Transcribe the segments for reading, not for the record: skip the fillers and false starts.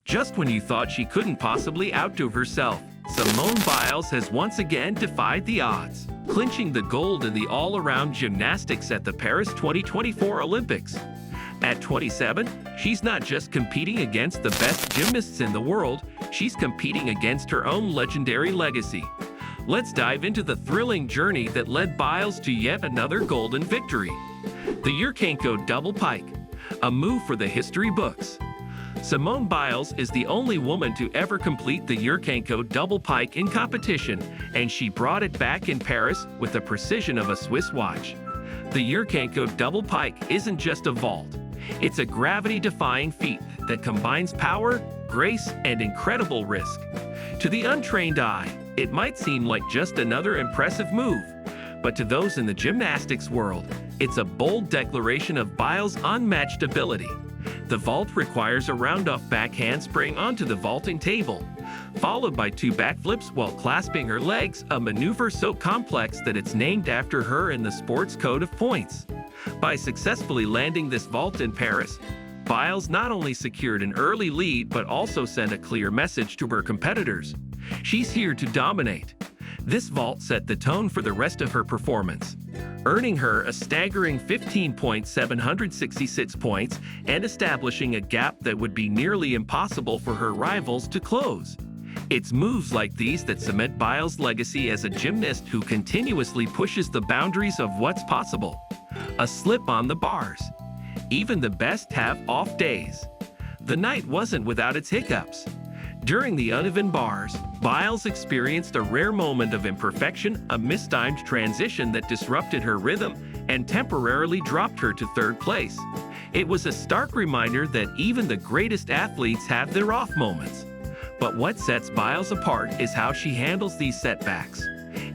Just when you thought she couldn't possibly outdo herself, Simone Biles has once again defied the odds, clinching the gold in the all-around gymnastics at the Paris 2024 Olympics. At 27, she's not just competing against the best gymnasts in the world, she's competing against her own legendary legacy. Let's dive into the thrilling journey that led Biles to yet another golden victory. The Yurchenko Double Pike, a move for the history books. Simone Biles is the only woman to ever complete the Yurchenko Double Pike in competition, and she brought it back in Paris with the precision of a Swiss watch. The Yurchenko Double Pike isn't just a vault. It's a gravity-defying feat that combines power, grace, and incredible risk. To the untrained eye, it might seem like just another impressive move, but to those in the gymnastics world, it's a bold declaration of Biles' unmatched ability. The vault requires a round-off back handspring onto the vaulting table, followed by 2 backflips while clasping her legs, a maneuver so complex that it's named after her in the sport's code of points. By successfully landing this vault in Paris, Biles not only secured an early lead but also sent a clear message to her competitors. She's here to dominate. This vault set the tone for the rest of her performance, earning her a staggering 15,766 points and establishing a gap that would be nearly impossible for her rivals to close. It's moves like these that cement Biles' legacy as a gymnast who continuously pushes the boundaries of what's possible. A slip on the bars. Even the best have off days. The night wasn't without its hiccups. During the uneven bars, Biles experienced a rare moment of imperfection, a mistimed transition that disrupted her rhythm and temporarily dropped her to 3rd place. It was a stark reminder that even the greatest athletes have their off moments. But what sets Biles apart is how she handles these setbacks.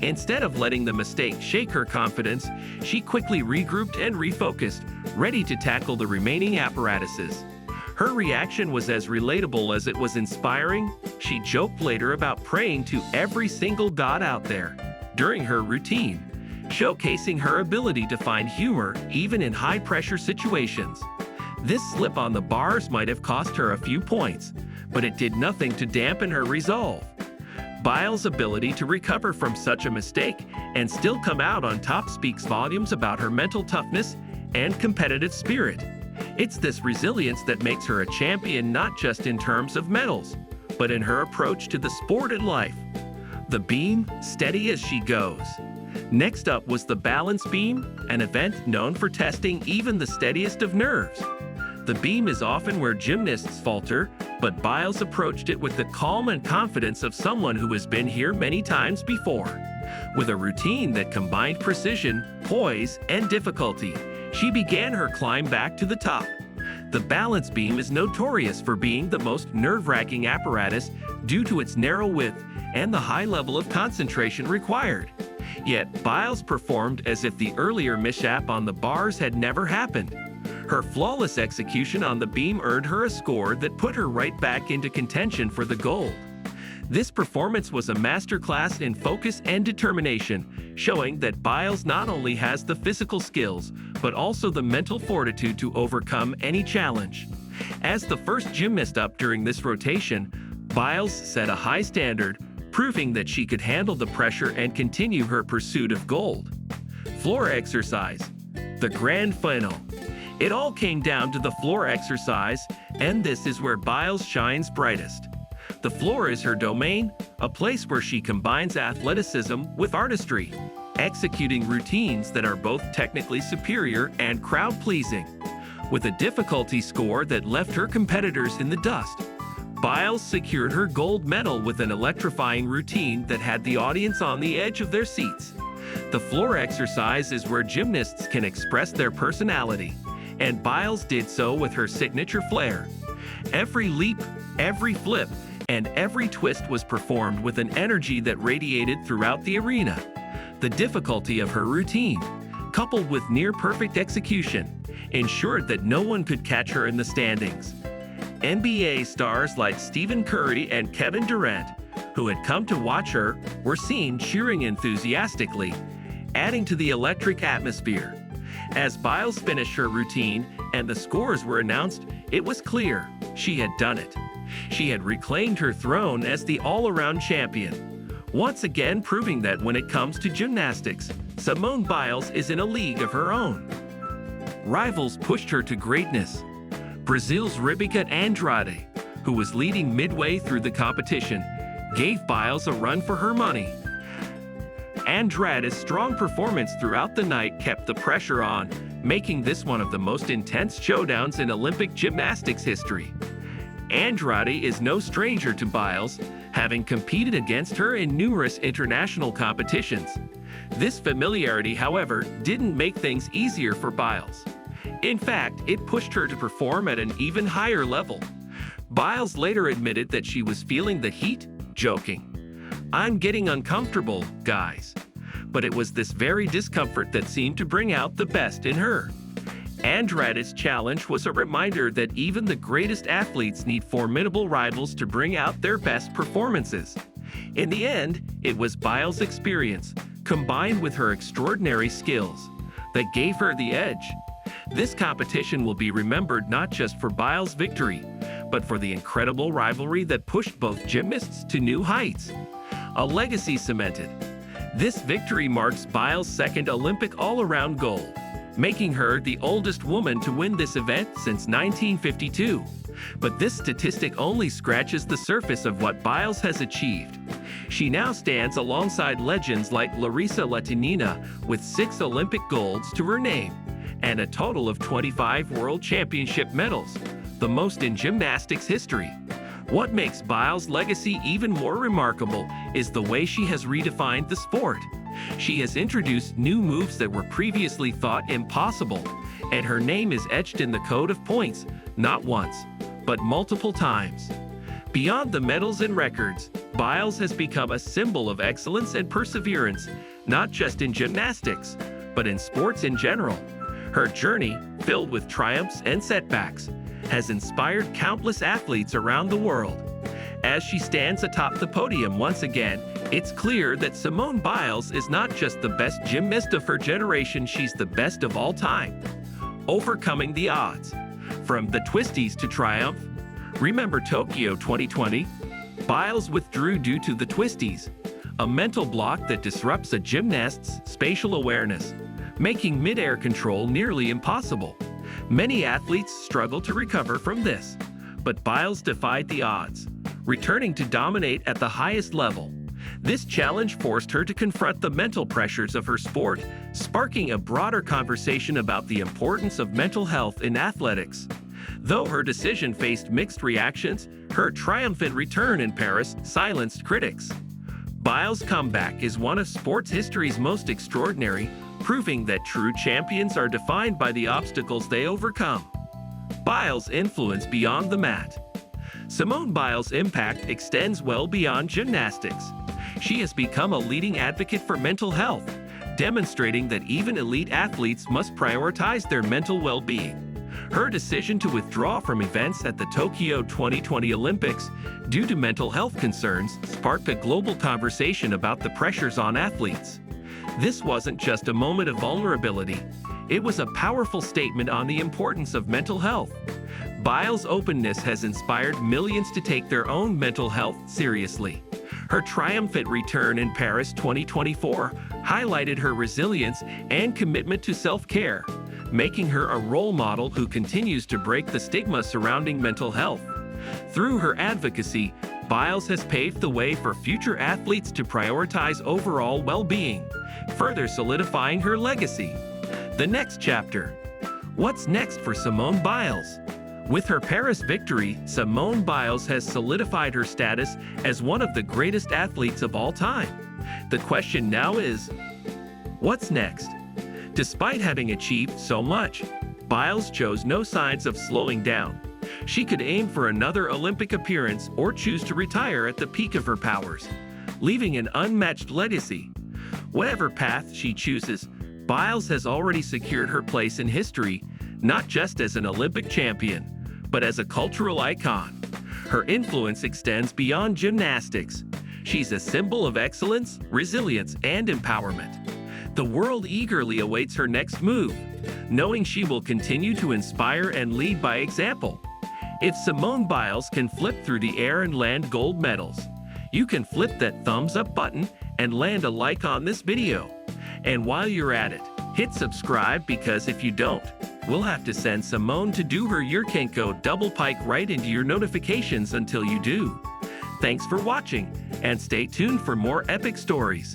Instead of letting the mistake shake her confidence, she quickly regrouped and refocused, ready to tackle the remaining apparatuses. Her reaction was as relatable as it was inspiring. She joked later about praying to every single god out there during her routine, showcasing her ability to find humor even in high-pressure situations. This slip on the bars might have cost her a few points, but it did nothing to dampen her resolve. Biles' ability to recover from such a mistake and still come out on top speaks volumes about her mental toughness and competitive spirit. It's this resilience that makes her a champion not just in terms of medals, but in her approach to the sport and life. The beam, steady as she goes. Next up was the balance beam, an event known for testing even the steadiest of nerves. The beam is often where gymnasts falter, but Biles approached it with the calm and confidence of someone who has been here many times before. With a routine that combined precision, poise, and difficulty, she began her climb back to the top. The balance beam is notorious for being the most nerve-wracking apparatus due to its narrow width and the high level of concentration required. Yet, Biles performed as if the earlier mishap on the bars had never happened. Her flawless execution on the beam earned her a score that put her right back into contention for the gold. This performance was a masterclass in focus and determination, showing that Biles not only has the physical skills, but also the mental fortitude to overcome any challenge. As the first gymnast up during this rotation, Biles set a high standard, proving that she could handle the pressure and continue her pursuit of gold. Floor exercise. The grand final. It all came down to the floor exercise, and this is where Biles shines brightest. The floor is her domain, a place where she combines athleticism with artistry, executing routines that are both technically superior and crowd-pleasing. With a difficulty score that left her competitors in the dust, Biles secured her gold medal with an electrifying routine that had the audience on the edge of their seats. The floor exercise is where gymnasts can express their personality, and Biles did so with her signature flair. Every leap, every flip, and every twist was performed with an energy that radiated throughout the arena. The difficulty of her routine, coupled with near-perfect execution, ensured that no one could catch her in the standings. NBA stars like Stephen Curry and Kevin Durant, who had come to watch her, were seen cheering enthusiastically, adding to the electric atmosphere. As Biles finished her routine and the scores were announced, it was clear she had done it. She had reclaimed her throne as the all-around champion, once again proving that when it comes to gymnastics, Simone Biles is in a league of her own. Rivals pushed her to greatness. Brazil's Rebeca Andrade, who was leading midway through the competition, gave Biles a run for her money. Andrade's strong performance throughout the night kept the pressure on, making this one of the most intense showdowns in Olympic gymnastics history. Andrade is no stranger to Biles, having competed against her in numerous international competitions. This familiarity, however, didn't make things easier for Biles. In fact, it pushed her to perform at an even higher level. Biles later admitted that she was feeling the heat, joking, "I'm getting uncomfortable, guys." But it was this very discomfort that seemed to bring out the best in her. Andrade's challenge was a reminder that even the greatest athletes need formidable rivals to bring out their best performances. In the end, it was Biles' experience, combined with her extraordinary skills, that gave her the edge. This competition will be remembered not just for Biles' victory, but for the incredible rivalry that pushed both gymnasts to new heights. A legacy cemented. This victory marks Biles' second Olympic all-around gold, making her the oldest woman to win this event since 1952. But this statistic only scratches the surface of what Biles has achieved. She now stands alongside legends like Larissa Latinina with 6 Olympic golds to her name, and a total of 25 World Championship medals, the most in gymnastics history. What makes Biles' legacy even more remarkable is the way she has redefined the sport. She has introduced new moves that were previously thought impossible, and her name is etched in the code of points, not once, but multiple times. Beyond the medals and records, Biles has become a symbol of excellence and perseverance, not just in gymnastics, but in sports in general. Her journey, filled with triumphs and setbacks, has inspired countless athletes around the world. As she stands atop the podium once again, it's clear that Simone Biles is not just the best gymnast of her generation, she's the best of all time. Overcoming the odds. From the twisties to triumph. Remember Tokyo 2020? Biles withdrew due to the twisties, a mental block that disrupts a gymnast's spatial awareness, making mid-air control nearly impossible. Many athletes struggle to recover from this, but Biles defied the odds, returning to dominate at the highest level. This challenge forced her to confront the mental pressures of her sport, sparking a broader conversation about the importance of mental health in athletics. Though her decision faced mixed reactions, her triumphant return in Paris silenced critics. Biles' comeback is one of sports history's most extraordinary, proving that true champions are defined by the obstacles they overcome. Biles' influence beyond the mat. Simone Biles' impact extends well beyond gymnastics. She has become a leading advocate for mental health, demonstrating that even elite athletes must prioritize their mental well-being. Her decision to withdraw from events at the Tokyo 2020 Olympics due to mental health concerns sparked a global conversation about the pressures on athletes. This wasn't just a moment of vulnerability. It was a powerful statement on the importance of mental health. Biles' openness has inspired millions to take their own mental health seriously. Her triumphant return in Paris 2024 highlighted her resilience and commitment to self-care, making her a role model who continues to break the stigma surrounding mental health. Through her advocacy, Biles has paved the way for future athletes to prioritize overall well-being, further solidifying her legacy. The next chapter. What's next for Simone Biles? With her Paris victory, Simone Biles has solidified her status as one of the greatest athletes of all time. The question now is, what's next? Despite having achieved so much, Biles chose no signs of slowing down. She could aim for another Olympic appearance or choose to retire at the peak of her powers, leaving an unmatched legacy. Whatever path she chooses, Biles has already secured her place in history, not just as an Olympic champion, but as a cultural icon. Her influence extends beyond gymnastics. She's a symbol of excellence, resilience, and empowerment. The world eagerly awaits her next move, knowing she will continue to inspire and lead by example. If Simone Biles can flip through the air and land gold medals, you can flip that thumbs up button and land a like on this video. And while you're at it, hit subscribe, because if you don't, we'll have to send Simone to do her Yurchenko Double Pike right into your notifications until you do. Thanks for watching, and stay tuned for more epic stories.